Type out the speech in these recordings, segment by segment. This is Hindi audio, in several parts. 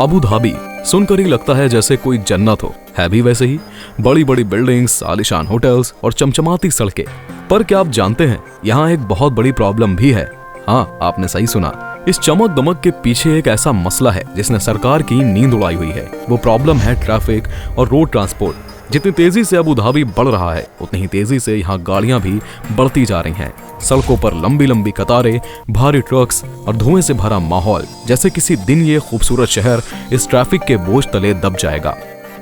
अबू धाबी सुनकर ही लगता है जैसे कोई जन्नत हो, है भी वैसे ही। बड़ी बड़ी बिल्डिंग्स, आलीशान होटल्स और चमचमाती सड़कें। पर क्या आप जानते हैं यहाँ एक बहुत बड़ी प्रॉब्लम भी है। हाँ, आपने सही सुना। इस चमक दमक के पीछे एक ऐसा मसला है जिसने सरकार की नींद उड़ाई हुई है। वो प्रॉब्लम है ट्रैफिक और रोड ट्रांसपोर्ट। जितनी तेजी से अबू धाबी बढ़ रहा है, उतनी ही तेजी से यहाँ गाड़ियां भी बढ़ती जा रही हैं। सड़कों पर लंबी लंबी कतारें, भारी ट्रक्स और धुएं से भरा माहौल, जैसे किसी दिन ये खूबसूरत शहर इस ट्रैफिक के बोझ तले दब जाएगा।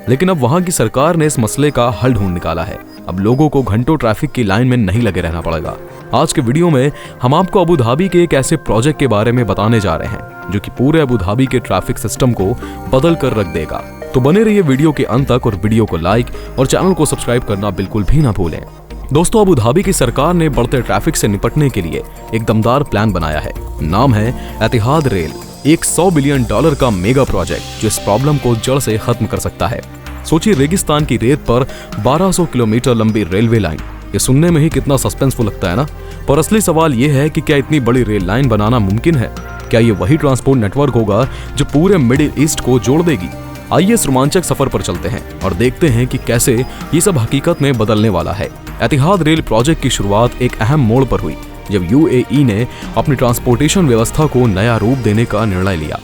लेकिन अब वहां की सरकार ने इस मसले का हल ढूंढ निकाला है। अब लोगों को घंटों ट्रैफिक की लाइन में नहीं लगे रहना पड़ेगा। आज के वीडियो में हम आपको अबू धाबी के एक ऐसे प्रोजेक्ट के बारे में बताने जा रहे हैं जो कि पूरे अबू धाबी के ट्रैफिक सिस्टम को बदल कर रख देगा। तो बने रहिए वीडियो के अंत तक और वीडियो को लाइक और चैनल को सब्सक्राइब करना बिल्कुल भी ना भूलें। दोस्तों, अबू धाबी की सरकार ने बढ़ते ट्रैफिक से निपटने के लिए एक दमदार प्लान बनाया है। नाम है एतिहाद रेल। एक $100 बिलियन का मेगा प्रोजेक्ट जो इस प्रॉब्लम को जड़ से खत्म कर सकता है। सोचिए, रेगिस्तान की रेत पर 1200 किलोमीटर लंबी रेलवे लाइन। ये सुनने में ही कितना सस्पेंसफुल लगता है ना। पर असली सवाल ये है कि क्या इतनी बड़ी रेल लाइन बनाना मुमकिन है? क्या ये वही ट्रांसपोर्ट नेटवर्क होगा जो पूरे मिडिल ईस्ट को जोड़ देगी? आइए इस रोमांचक सफर पर चलते हैं और देखते हैं कि कैसे ये सब हकीकत में बदलने वाला है। एतिहाद रेल प्रोजेक्ट की शुरुआत एक अहम मोड़ पर हुई जब यूएई ने अपनी ट्रांसपोर्टेशन व्यवस्था को नया रूप देने का निर्णय लिया।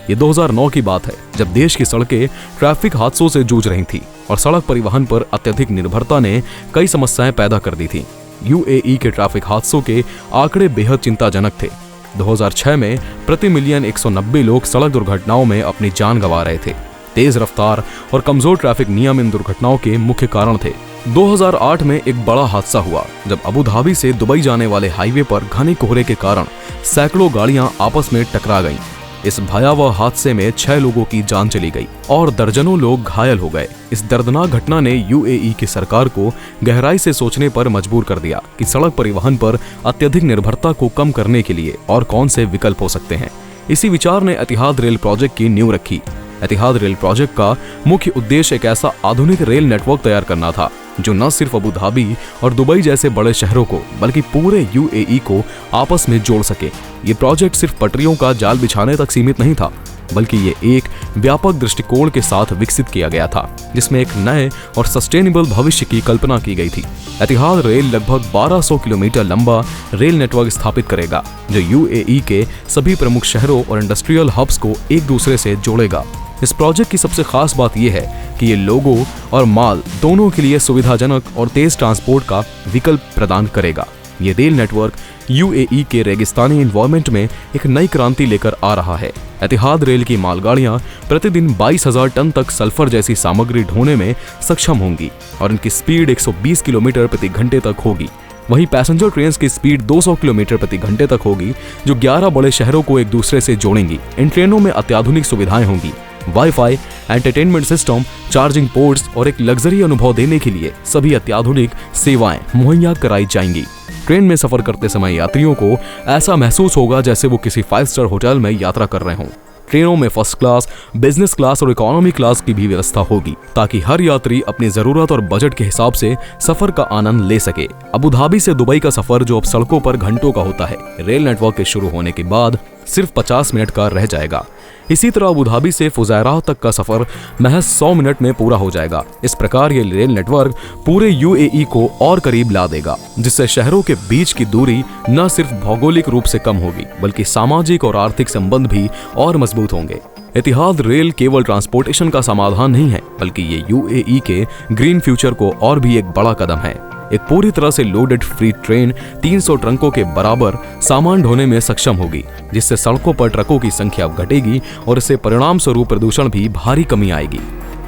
ये 2009 की बात है, जब देश की सड़कें ट्रैफिक हादसों से जूझ रही थी और सड़क परिवहन पर अत्यधिक निर्भरता ने कई समस्याएं पैदा कर दी थी। यूएई के ट्रैफिक हादसों के आंकड़े बेहद चिंताजनक थे। 2006 में प्रति मिलियन 190 लोग सड़क दुर्घटनाओं में अपनी जान गंवा रहे थे। तेज रफ्तार और कमजोर ट्रैफिक नियम इन दुर्घटनाओं के मुख्य कारण थे। 2008 में एक बड़ा हादसा हुआ जब अबू धाबी से दुबई जाने वाले हाईवे पर घने कोहरे के कारण सैकड़ों गाड़ियां आपस में टकरा गईं। इस भयावह हादसे में 6 लोगों की जान चली गई और दर्जनों लोग घायल हो गए। इस दर्दनाक घटना ने यूएई की सरकार को गहराई से सोचने पर मजबूर कर दिया कि सड़क परिवहन पर अत्यधिक निर्भरता को कम करने के लिए और कौन से विकल्प हो सकते हैं। इसी विचार ने एतिहाद रेल प्रोजेक्ट की नींव रखी। एतिहाद रेल प्रोजेक्ट का मुख्य उद्देश्य एक ऐसा आधुनिक रेल नेटवर्क तैयार करना था जो न सिर्फ अबू धाबी और दुबई जैसे बड़े शहरों को बल्कि पूरे यूएई को आपस में जोड़ सके। ये प्रोजेक्ट सिर्फ पटरियों का जाल बिछाने तक सीमित नहीं था, बल्कि ये एक व्यापक दृष्टिकोण के साथ विकसित किया गया था जिसमें एक नए और सस्टेनेबल भविष्य की कल्पना की गई थी। एतिहाद रेल लगभग 1200 किलोमीटर लंबा रेल नेटवर्क स्थापित करेगा जो यूएई के सभी प्रमुख शहरों और इंडस्ट्रियल हब्स को एक दूसरे से जोड़ेगा। इस प्रोजेक्ट की सबसे खास बात यह है कि ये लोगों और माल दोनों के लिए सुविधाजनक और तेज ट्रांसपोर्ट का विकल्प प्रदान करेगा। ये रेल नेटवर्क यूएई के रेगिस्तानी एनवायरनमेंट में एक नई क्रांति लेकर आ रहा है। एतिहाद रेल की मालगाड़ियां प्रतिदिन 22,000 टन तक सल्फर जैसी सामग्री ढोने में सक्षम होंगी और इनकी स्पीड 120 किलोमीटर प्रति घंटे तक होगी। वहीं पैसेंजर ट्रेन की स्पीड 200 किलोमीटर प्रति घंटे तक होगी जो 11 बड़े शहरों को एक दूसरे से जोड़ेंगी। इन ट्रेनों में अत्याधुनिक सुविधाएं होंगी, wifi, entertainment system, charging ports और एक लग्जरी अनुभव देने के लिए सभी अत्याधुनिक सेवाएं मुहैया कराई जाएंगी। ट्रेन में सफर करते समय यात्रियों को ऐसा महसूस होगा जैसे वो किसी 5 स्टार होटल में यात्रा कर रहे हों। ट्रेनों में फर्स्ट क्लास, बिजनेस क्लास और इकोनॉमी क्लास की भी व्यवस्था होगी ताकि हर यात्री अपनी जरूरत और बजट के हिसाब से सफर का आनंद ले सके। अबू धाबी से दुबई का सफर जो अब सड़कों पर घंटों का होता है, रेल नेटवर्क के शुरू होने के बाद सिर्फ 50 मिनट का रह जाएगा। इसी तरह अबू धाबी से फुजैरा तक का सफर महज 100 मिनट में पूरा हो जाएगा। इस प्रकार ये रेल नेटवर्क पूरे यूएई को और करीब ला देगा, जिससे शहरों के बीच की दूरी न सिर्फ भौगोलिक रूप से कम होगी बल्कि सामाजिक और आर्थिक संबंध भी और मजबूत होंगे। एतिहाद रेल केवल ट्रांसपोर्टेशन का समाधान नहीं है, बल्कि ये यूएई के ग्रीन फ्यूचर को और भी एक बड़ा कदम है। एक पूरी तरह से लोडेड फ्री ट्रेन 300 ट्रकों के बराबर सामान ढोने में सक्षम होगी, जिससे सड़कों पर ट्रकों की संख्या घटेगी और इससे परिणाम स्वरूप प्रदूषण भी भारी कमी आएगी।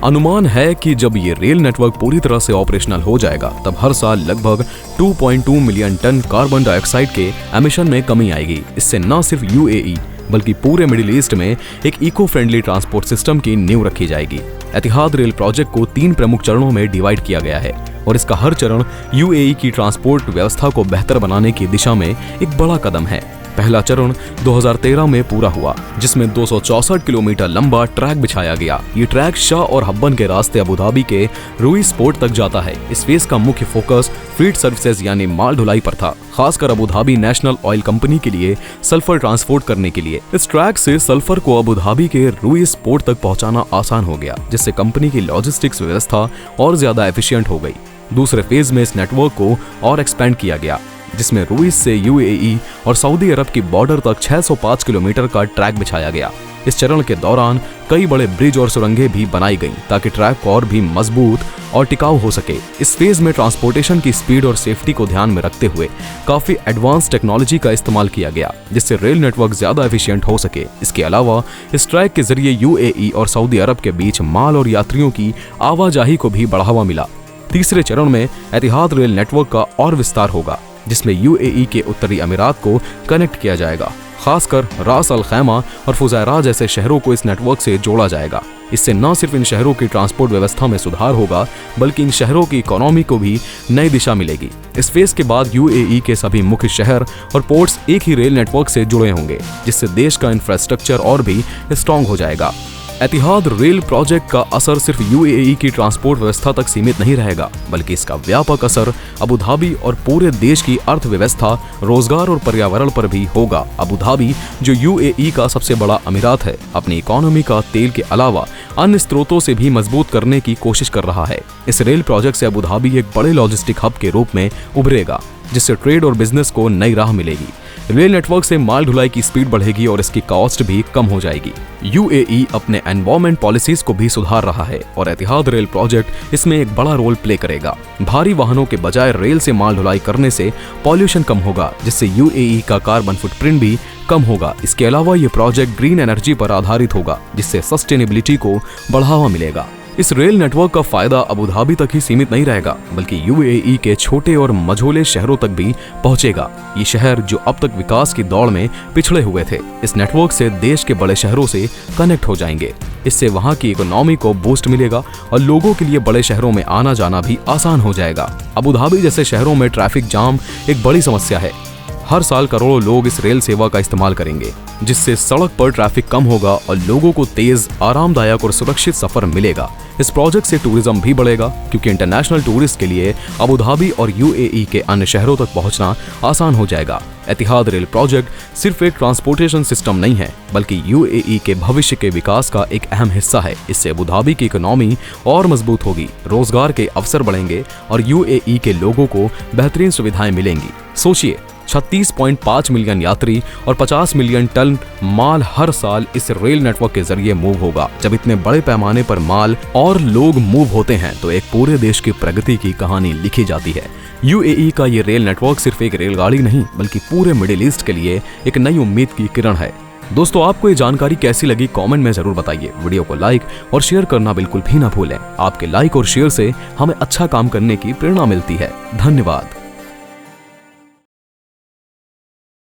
अनुमान है कि जब ये रेल नेटवर्क पूरी तरह से ऑपरेशनल हो जाएगा तब हर साल लगभग 2.2 मिलियन टन कार्बन डाइऑक्साइड के एमिशन में कमी आएगी। इससे न सिर्फ यूएई बल्कि पूरे मिडिल ईस्ट में एक इको फ्रेंडली ट्रांसपोर्ट सिस्टम की नींव रखी जाएगी। एतिहाद रेल प्रोजेक्ट को 3 प्रमुख चरणों में डिवाइड किया गया है और इसका हर चरण यूएई की ट्रांसपोर्ट व्यवस्था को बेहतर बनाने की दिशा में एक बड़ा कदम है। पहला चरण 2013 में पूरा हुआ, जिसमें 264 किलोमीटर लंबा ट्रैक बिछाया गया। ये ट्रैक शाह और हब्बन के रास्ते अबू धाबी के रूइस पोर्ट तक जाता है। इस फेज का मुख्य फोकस फ्लीट सर्विसेज यानी माल ढुलाई पर था, खासकर Abu Dhabi national oil company के लिए सल्फर ट्रांसपोर्ट करने के लिए। इस ट्रैक से सल्फर को अबू धाबी के रूइस पोर्ट तक पहुंचाना आसान हो गया, जिससे कंपनी की लॉजिस्टिक्स व्यवस्था और ज्यादा एफिशिएंट हो गई। दूसरे फेज में इस नेटवर्क को और एक्सपेंड किया गया, जिसमें रूइस से यूएई और सऊदी अरब की बॉर्डर तक 605 किलोमीटर का ट्रैक बिछाया गया। इस चरण के दौरान कई बड़े ब्रिज और सुरंगें भी बनाई गईं, ताकि ट्रैक और भी मजबूत और टिकाऊ हो सके। इस फेज में ट्रांसपोर्टेशन की स्पीड और सेफ्टी को ध्यान में रखते हुए काफी एडवांस टेक्नोलॉजी का इस्तेमाल किया गया, जिससे रेल नेटवर्क ज्यादा एफिशिएंट हो सके। इसके अलावा इस ट्रैक के जरिए यूएई और सऊदी अरब के बीच माल और यात्रियों की आवाजाही को भी बढ़ावा मिला। तीसरे चरण में एतिहाद रेल नेटवर्क का और विस्तार होगा, जिसमें यूएई के उत्तरी अमीरात को कनेक्ट किया जाएगा। खासकर रास अल खैमा और फुजैरा जैसे शहरों को इस नेटवर्क से जोड़ा जाएगा। इससे न सिर्फ इन शहरों की ट्रांसपोर्ट व्यवस्था में सुधार होगा, बल्कि इन शहरों की इकोनॉमी को भी नई दिशा मिलेगी। इस फेज के बाद यूएई के सभी मुख्य शहर और पोर्ट्स एक ही रेल नेटवर्क से जुड़े होंगे, जिससे देश का इंफ्रास्ट्रक्चर और भी स्ट्रॉन्ग हो जाएगा। एतिहाद रेल प्रोजेक्ट का असर सिर्फ यूएई की ट्रांसपोर्ट व्यवस्था तक सीमित नहीं रहेगा, बल्कि इसका व्यापक असर अबू धाबी और पूरे देश की अर्थव्यवस्था, रोजगार और पर्यावरण पर भी होगा। अबू धाबी, जो यूएई का सबसे बड़ा अमीरात है, अपनी इकोनॉमी का तेल के अलावा अन्य स्रोतों से भी मजबूत करने की कोशिश कर रहा है। इस रेल प्रोजेक्ट से अबू धाबी एक बड़े लॉजिस्टिक हब के रूप में उभरेगा, जिससे ट्रेड और बिजनेस को नई राह मिलेगी। रेल नेटवर्क से माल ढुलाई की स्पीड बढ़ेगी और इसकी कॉस्ट भी कम हो जाएगी। यूएई अपने एनवायरमेंट पॉलिसीज को भी सुधार रहा है और एतिहाद रेल प्रोजेक्ट इसमें एक बड़ा रोल प्ले करेगा। भारी वाहनों के बजाय रेल से माल ढुलाई करने से पॉल्यूशन कम होगा, जिससे यूएई का कार्बन फुटप्रिंट भी कम होगा। इसके अलावा ये प्रोजेक्ट ग्रीन एनर्जी पर आधारित होगा, जिससे सस्टेनेबिलिटी को बढ़ावा मिलेगा। इस रेल नेटवर्क का फायदा अबू धाबी तक ही सीमित नहीं रहेगा, बल्कि यूएई के छोटे और मझोले शहरों तक भी पहुंचेगा। ये शहर जो अब तक विकास की दौड़ में पिछड़े हुए थे, इस नेटवर्क से देश के बड़े शहरों से कनेक्ट हो जाएंगे। इससे वहां की इकोनॉमी को बूस्ट मिलेगा और लोगों के लिए बड़े शहरों में आना जाना भी आसान हो जाएगा। अबू धाबी जैसे शहरों में ट्रैफिक जाम एक बड़ी समस्या है। हर साल करोड़ों लोग इस रेल सेवा का इस्तेमाल करेंगे, जिससे सड़क पर ट्रैफिक कम होगा और लोगों को तेज, आरामदायक और सुरक्षित सफर मिलेगा। इस प्रोजेक्ट से टूरिज्म भी बढ़ेगा, क्योंकि इंटरनेशनल टूरिस्ट के लिए अबू धाबी और यूएई के अन्य शहरों तक पहुंचना आसान हो जाएगा। एतिहाद रेल प्रोजेक्ट सिर्फ एक ट्रांसपोर्टेशन सिस्टम नहीं है, बल्कि यूएई के भविष्य के विकास का एक अहम हिस्सा है। इससे अबू धाबी की इकोनॉमी और मजबूत होगी, रोजगार के अवसर बढ़ेंगे और यूएई के लोगों को बेहतरीन सुविधाएं मिलेंगी। सोचिए, 36.5 मिलियन यात्री और 50 मिलियन टन माल हर साल इस रेल नेटवर्क के जरिए मूव होगा। जब इतने बड़े पैमाने पर माल और लोग मूव होते हैं, तो एक पूरे देश की प्रगति की कहानी लिखी जाती है। यूएई का ये रेल नेटवर्क सिर्फ एक रेलगाड़ी नहीं, बल्कि पूरे मिडिल ईस्ट के लिए एक नई उम्मीद की किरण है। दोस्तों, आपको ये जानकारी कैसी लगी कमेंट में जरूर बताइए। वीडियो को लाइक और शेयर करना बिल्कुल भी ना भूलें। आपके लाइक और शेयर से हमें अच्छा काम करने की प्रेरणा मिलती है। धन्यवाद।